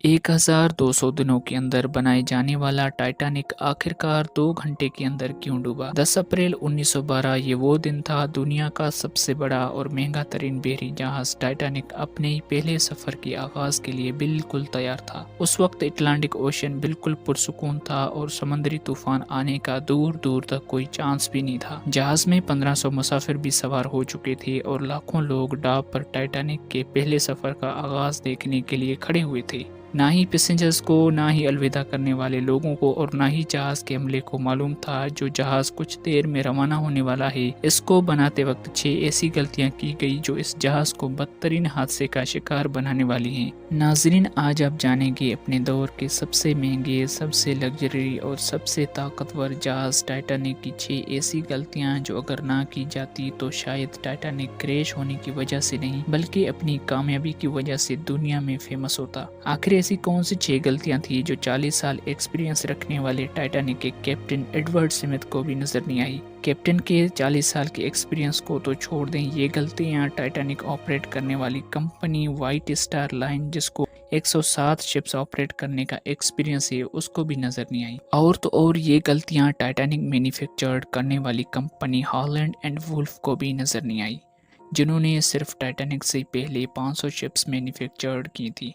1200 दिनों के अंदर बनाए जाने वाला टाइटैनिक आखिरकार 2 घंटे के अंदर क्यों डूबा? 10 अप्रैल 1912 ये वो दिन था। दुनिया का सबसे बड़ा और महंगा तरीन बहरी जहाज टाइटैनिक अपने ही पहले सफर के आगाज के लिए बिल्कुल तैयार था। उस वक्त अटलांटिक ओशन बिल्कुल पुरसुकून था और समुद्री तूफान आने का दूर दूर तक कोई चांस भी नहीं था। जहाज में 1500 मुसाफिर भी सवार हो चुके थे और लाखों लोग डाक पर टाइटैनिक के पहले सफर का आगाज देखने के लिए खड़े हुए थे। ना ही पैसेंजर्स को, ना ही अलविदा करने वाले लोगों को और ना ही जहाज के अमले को मालूम था जो जहाज कुछ देर में रवाना होने वाला है। इसको बनाते वक्त 6 ऐसी गलतियां की गई जो इस जहाज को बदतरीन हादसे का शिकार बनाने वाली हैं। नाजरीन, आज आप जानेंगे अपने दौर के सबसे महंगे, सबसे लग्जरी और सबसे ताकतवर जहाज टाइटैनिक की 6 ऐसी गलतियां जो अगर ना की जाती तो शायद टाइटैनिक क्रैश होने की वजह से नहीं बल्कि अपनी कामयाबी की वजह से दुनिया में फेमस होता। आखिर ऐसी कौन सी 6 गलतियां थी जो 40 साल एक्सपीरियंस रखने वाले टाइटैनिक के कैप्टन एडवर्ड स्मिथ को भी नजर नहीं आई? कैप्टन के 40 साल के एक्सपीरियंस को तो छोड़ दें, ये गलतियां टाइटैनिक ऑपरेट करने वाली कंपनी व्हाइट स्टार लाइन जिसको 107 शिप्स ऑपरेट करने का एक्सपीरियंस है उसको भी नजर नहीं आई। और तो और ये गलतियां टाइटैनिक मैन्युफैक्चर्ड करने वाली कंपनी हॉलैंड एंड वुल्फ को भी नजर नहीं आई, जिन्होंने सिर्फ टाइटैनिक से पहले 500 शिप्स मैन्युफैक्चर्ड की थी।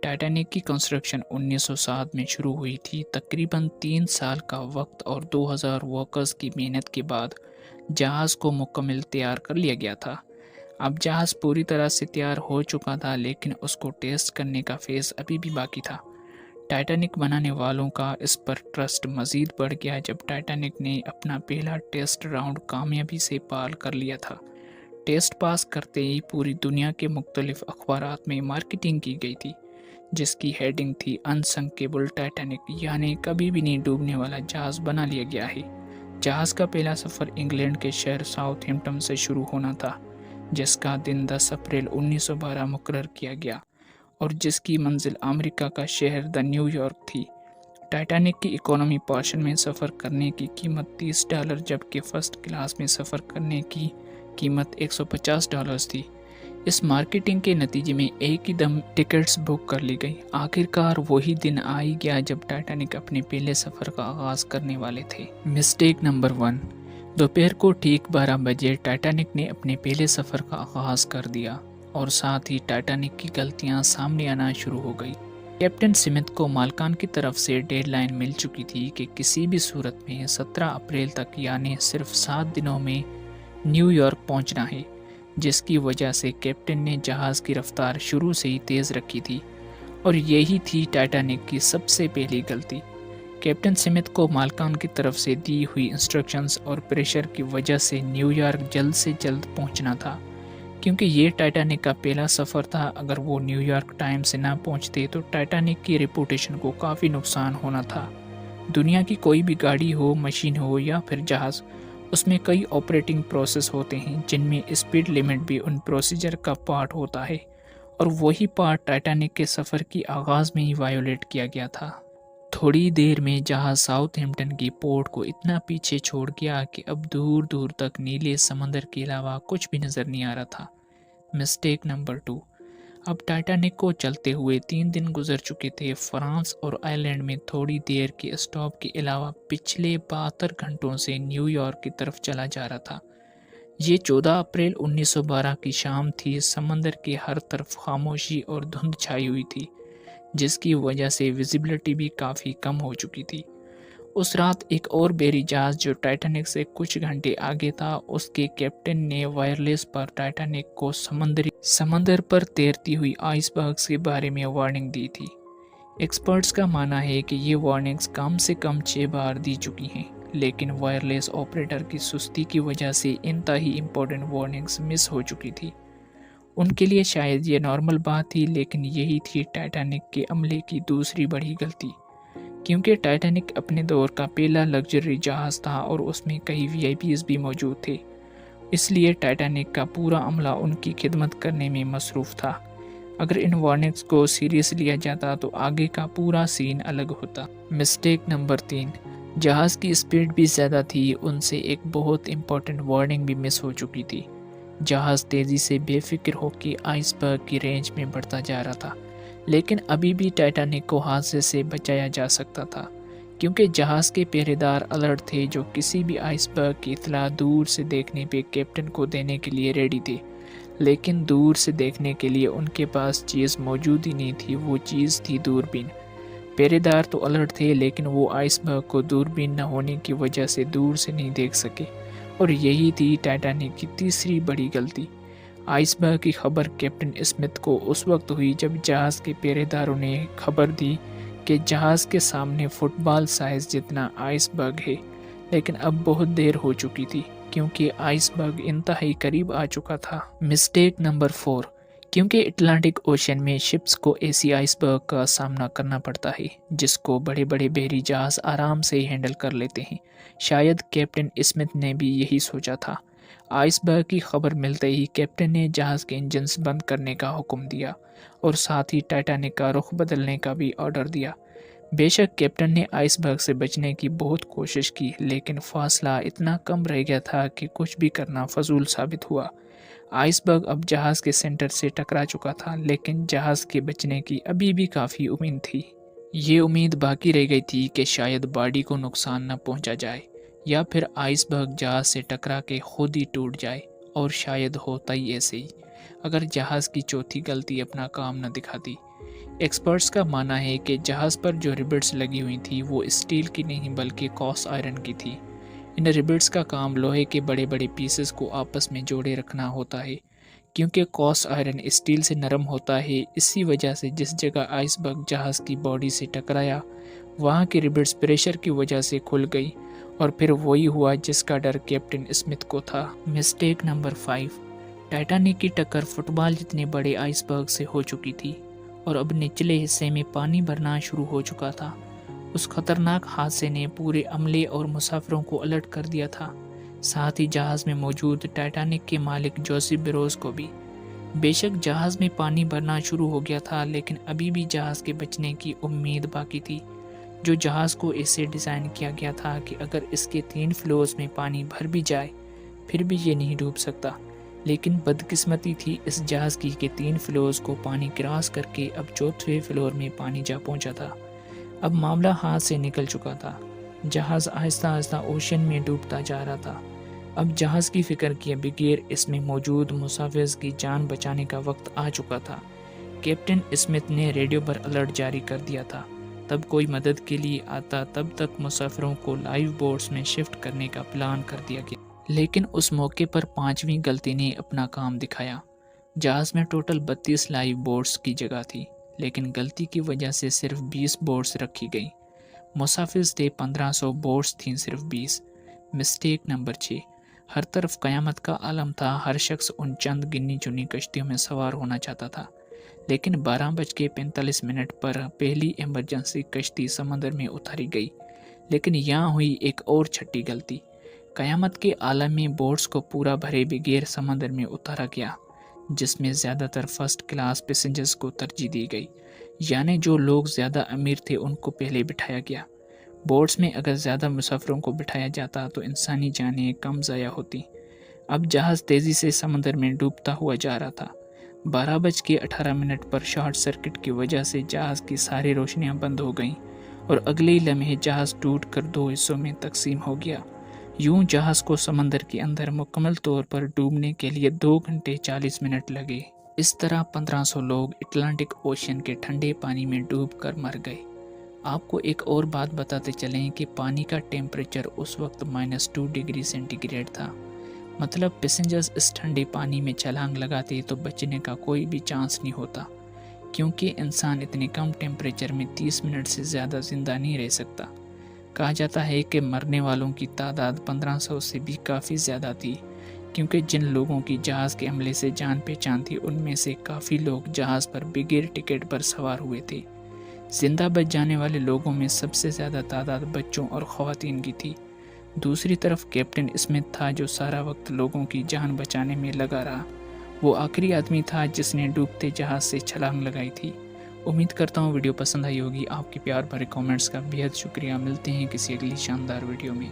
टाइटैनिक की कंस्ट्रक्शन 1907 में शुरू हुई थी। तकरीबन 3 साल का वक्त और 2000 वर्कर्स की मेहनत के बाद जहाज को मुकम्मल तैयार कर लिया गया था। अब जहाज पूरी तरह से तैयार हो चुका था, लेकिन उसको टेस्ट करने का फेज अभी भी बाकी था। टाइटैनिक बनाने वालों का इस पर ट्रस्ट मजीद बढ़ गया जब टाइटैनिक ने अपना पहला टेस्ट राउंड कामयाबी से पार कर लिया था। टेस्ट पास करते ही पूरी दुनिया के मुख्तलिफ अखबारात में मार्केटिंग की गई थी, जिसकी हेडिंग थी अनसंकेबल टाइटैनिक, यानी कभी भी नहीं डूबने वाला जहाज बना लिया गया है। जहाज का पहला सफ़र इंग्लैंड के शहर साउथहैम्पटन से शुरू होना था, जिसका दिन 10 अप्रैल 1912 मुकर्रर किया गया और जिसकी मंजिल अमेरिका का शहर द न्यूयॉर्क थी। टाइटैनिक की इकोनॉमी पोर्शन में सफ़र करने की कीमत $30 जबकि फर्स्ट क्लास में सफ़र करने की कीमत $150 थी। इस मार्केटिंग के नतीजे में एक ही दम टिकट्स बुक कर ली गई। आखिरकार वही दिन आ ही गया जब टाइटैनिक अपने पहले सफ़र का आगाज करने वाले थे। Mistake number 1। दोपहर को ठीक 12 बजे टाइटैनिक ने अपने पहले सफ़र का आगाज कर दिया और साथ ही टाइटैनिक की गलतियां सामने आना शुरू हो गई। कैप्टन स्मिथ को मालकान की तरफ से डेडलाइन मिल चुकी थी कि किसी भी सूरत में 17 अप्रैल तक यानी सिर्फ 7 दिनों में न्यूयॉर्क पहुंचना है, जिसकी वजह से कैप्टन ने जहाज़ की रफ्तार शुरू से ही तेज़ रखी थी और यही थी टाइटैनिक की सबसे पहली गलती। कैप्टन स्मिथ को मालकान की तरफ से दी हुई इंस्ट्रक्शंस और प्रेशर की वजह से न्यूयॉर्क जल्द से जल्द पहुंचना था, क्योंकि ये टाइटैनिक का पहला सफ़र था। अगर वो न्यूयॉर्क टाइम से ना पहुंचते तो टाइटैनिक की रेपुटेशन को काफ़ी नुकसान होना था। दुनिया की कोई भी गाड़ी हो, मशीन हो या फिर जहाज़, उसमें कई ऑपरेटिंग प्रोसेस होते हैं जिनमें स्पीड लिमिट भी उन प्रोसीजर का पार्ट होता है और वही पार्ट टाइटैनिक के सफ़र की आगाज़ में ही वायोलेट किया गया था। थोड़ी देर में जहाज़ साउथहैम्पटन की पोर्ट को इतना पीछे छोड़ गया कि अब दूर दूर तक नीले समंदर के अलावा कुछ भी नज़र नहीं आ रहा था। Mistake number 2। अब टाइटैनिक को चलते हुए 3 दिन गुजर चुके थे। फ्रांस और आयरलैंड में थोड़ी देर के स्टॉप के अलावा पिछले 72 घंटों से न्यूयॉर्क की तरफ चला जा रहा था। ये 14 अप्रैल 1912 की शाम थी। समंदर के हर तरफ खामोशी और धुंध छाई हुई थी, जिसकी वजह से विजिबिलिटी भी काफ़ी कम हो चुकी थी। उस रात एक और बहरी जहाज जो टाइटैनिक से कुछ घंटे आगे था, उसके कैप्टन ने वायरलेस पर टाइटैनिक को समंदर पर तैरती हुई आइसबर्ग्स के बारे में वार्निंग दी थी। एक्सपर्ट्स का मानना है कि ये वार्निंग्स कम से कम 6 बार दी चुकी हैं, लेकिन वायरलेस ऑपरेटर की सुस्ती की वजह से इंतहाई इंपॉर्टेंट वार्निंग्स मिस हो चुकी थी। उनके लिए शायद ये नॉर्मल बात थी, लेकिन यही थी टाइटैनिक के अमले की दूसरी बड़ी गलती, क्योंकि टाइटैनिक अपने दौर का पहला लग्जरी जहाज़ था और उसमें कई वीआईपीज़ भी मौजूद थे। इसलिए टाइटैनिक का पूरा अमला उनकी खिदमत करने में मसरूफ़ था। अगर इन वार्निंग्स को सीरियस लिया जाता तो आगे का पूरा सीन अलग होता। Mistake number 3। जहाज़ की स्पीड भी ज़्यादा थी, उनसे एक बहुत इंपॉर्टेंट वार्निंग भी मिस हो चुकी थी। जहाज़ तेज़ी से बेफिक्र होकर आइसबर्ग की रेंज में बढ़ता जा रहा था, لیکن ابھی بھی ٹائٹینک کو حادثے سے بچایا جا سکتا تھا، کیونکہ جہاز کے پہرے دار الرٹ تھے جو کسی بھی آئس برگ کی اطلاع دور سے دیکھنے پہ کیپٹن کو دینے کے لیے ریڈی تھے۔ لیکن دور سے دیکھنے کے لیے ان کے پاس چیز موجود ہی نہیں تھی، وہ چیز تھی دوربین۔ پہرے دار تو الرٹ تھے لیکن وہ آئس برگ کو دوربین نہ ہونے کی وجہ سے دور سے نہیں دیکھ سکے، اور یہی تھی ٹائٹینک کی تیسری بڑی غلطی۔ آئس برگ کی خبر کیپٹن اسمتھ کو اس وقت ہوئی جب جہاز کے پہرے داروں نے خبر دی کہ جہاز کے سامنے فٹ بال سائز جتنا آئس برگ ہے، لیکن اب بہت دیر ہو چکی تھی کیونکہ آئس برگ انتہائی قریب آ چکا تھا۔ مسٹیک نمبر 4، کیونکہ اٹلانٹک اوشن میں شپس کو ایسی آئس برگ کا سامنا کرنا پڑتا ہے جس کو بڑے بڑے بحری جہاز آرام سے ہینڈل کر لیتے ہیں، شاید کیپٹن اسمتھ نے بھی یہی سوچا تھا۔ آئس برگ کی خبر ملتے ہی کیپٹن نے جہاز کے انجنز بند کرنے کا حکم دیا اور ساتھ ہی ٹائٹینک کا رخ بدلنے کا بھی آرڈر دیا۔ بے شک کیپٹن نے آئس برگ سے بچنے کی بہت کوشش کی، لیکن فاصلہ اتنا کم رہ گیا تھا کہ کچھ بھی کرنا فضول ثابت ہوا۔ آئس برگ اب جہاز کے سینٹر سے ٹکرا چکا تھا، لیکن جہاز کے بچنے کی ابھی بھی کافی امید تھی۔ یہ امید باقی رہ گئی تھی کہ شاید باڈی کو نقصان نہ پہنچا جائے، یا پھر آئس برگ جہاز سے ٹکرا کے خود ہی ٹوٹ جائے، اور شاید ہوتا ہی ایسے ہی اگر جہاز کی چوتھی غلطی اپنا کام نہ دکھاتی۔ ایکسپرٹس کا ماننا ہے کہ جہاز پر جو ریبٹس لگی ہوئی تھی وہ اسٹیل کی نہیں بلکہ کاسٹ آئرن کی تھی۔ ان ریبٹس کا کام لوہے کے بڑے بڑے پیسز کو آپس میں جوڑے رکھنا ہوتا ہے، کیونکہ کاسٹ آئرن اسٹیل سے نرم ہوتا ہے۔ اسی وجہ سے جس جگہ آئس برگ جہاز کی باڈی سے ٹکرایا وہاں کی ریبٹس پریشر کی وجہ سے کھل گئی، اور پھر وہی ہوا جس کا ڈر کیپٹن اسمتھ کو تھا۔ مسٹیک نمبر 5، ٹائٹینک کی ٹکر فٹ بال جتنے بڑے آئس برگ سے ہو چکی تھی اور اب نچلے حصے میں پانی بھرنا شروع ہو چکا تھا۔ اس خطرناک حادثے نے پورے عملے اور مسافروں کو الرٹ کر دیا تھا، ساتھ ہی جہاز میں موجود ٹائٹینک کے مالک جوزف بروز کو بھی۔ بے شک جہاز میں پانی بھرنا شروع ہو گیا تھا، لیکن ابھی بھی جہاز کے بچنے کی امید باقی تھی۔ جو جہاز کو ایسے ڈیزائن کیا گیا تھا کہ اگر اس کے 3 فلورز میں پانی بھر بھی جائے پھر بھی یہ نہیں ڈوب سکتا، لیکن بدقسمتی تھی اس جہاز کی کہ 3 فلورز کو پانی کراس کر کے اب 4تھے فلور میں پانی جا پہنچا تھا۔ اب معاملہ ہاتھ سے نکل چکا تھا، جہاز آہستہ آہستہ اوشن میں ڈوبتا جا رہا تھا۔ اب جہاز کی فکر کیے بغیر اس میں موجود مسافرز کی جان بچانے کا وقت آ چکا تھا۔ کیپٹن اسمتھ نے ریڈیو پر الرٹ جاری کر دیا تھا، تب کوئی مدد کے لیے آتا تب تک مسافروں کو لائیو بورڈز میں شفٹ کرنے کا پلان کر دیا گیا۔ لیکن اس موقع پر 5ویں غلطی نے اپنا کام دکھایا۔ جہاز میں ٹوٹل 32 لائیو بورڈز کی جگہ تھی، لیکن غلطی کی وجہ سے صرف 20 بورڈز رکھی گئیں۔ مسافرز تھے 1500، بورڈز تھیں صرف 20۔ مسٹیک نمبر 6، ہر طرف قیامت کا عالم تھا، ہر شخص ان چند گنی چنی کشتیوں میں سوار ہونا چاہتا تھا، لیکن 12:45 پر پہلی ایمرجنسی کشتی سمندر میں اتاری گئی۔ لیکن یہاں ہوئی ایک اور چھٹی غلطی۔ قیامت کے عالم میں بورڈز کو پورا بھرے بغیر سمندر میں اتارا گیا، جس میں زیادہ تر فرسٹ کلاس پیسنجرز کو ترجیح دی گئی، یعنی جو لوگ زیادہ امیر تھے ان کو پہلے بٹھایا گیا۔ بورڈز میں اگر زیادہ مسافروں کو بٹھایا جاتا تو انسانی جانیں کم ضائع ہوتی۔ اب جہاز تیزی سے سمندر میں ڈوبتا ہوا جا رہا تھا۔ 12:18 پر شارٹ سرکٹ کی وجہ سے جہاز کی ساری روشنیاں بند ہو گئیں، اور اگلے ہی لمحے جہاز ٹوٹ کر 2 حصوں میں تقسیم ہو گیا۔ یوں جہاز کو سمندر کے اندر مکمل طور پر ڈوبنے کے لیے 2 گھنٹے 40 منٹ لگے۔ اس طرح 1500 لوگ اٹلانٹک اوشن کے ٹھنڈے پانی میں ڈوب کر مر گئے۔ آپ کو ایک اور بات بتاتے چلیں کہ پانی کا ٹیمپریچر اس وقت -2 ڈگری سینٹی گریڈ تھا، مطلب پیسنجرز اس ٹھنڈے پانی میں چھلانگ لگاتے تو بچنے کا کوئی بھی چانس نہیں ہوتا، کیونکہ انسان اتنے کم ٹیمپریچر میں 30 منٹ سے زیادہ زندہ نہیں رہ سکتا۔ کہا جاتا ہے کہ مرنے والوں کی تعداد 1500 سے بھی کافی زیادہ تھی، کیونکہ جن لوگوں کی جہاز کے عملے سے جان پہچان تھی ان میں سے کافی لوگ جہاز پر بغیر ٹکٹ پر سوار ہوئے تھے۔ زندہ بچ جانے والے لوگوں میں سب سے زیادہ تعداد بچوں اور خواتین کی تھی۔ دوسری طرف کیپٹن اسمتھ تھا جو سارا وقت لوگوں کی جان بچانے میں لگا رہا۔ وہ آخری آدمی تھا جس نے ڈوبتے جہاز سے چھلانگ لگائی تھی۔ امید کرتا ہوں ویڈیو پسند آئی ہوگی۔ آپ کے پیار بھرے کامنٹس کا بے حد شکریہ۔ ملتے ہیں کسی اگلی شاندار ویڈیو میں۔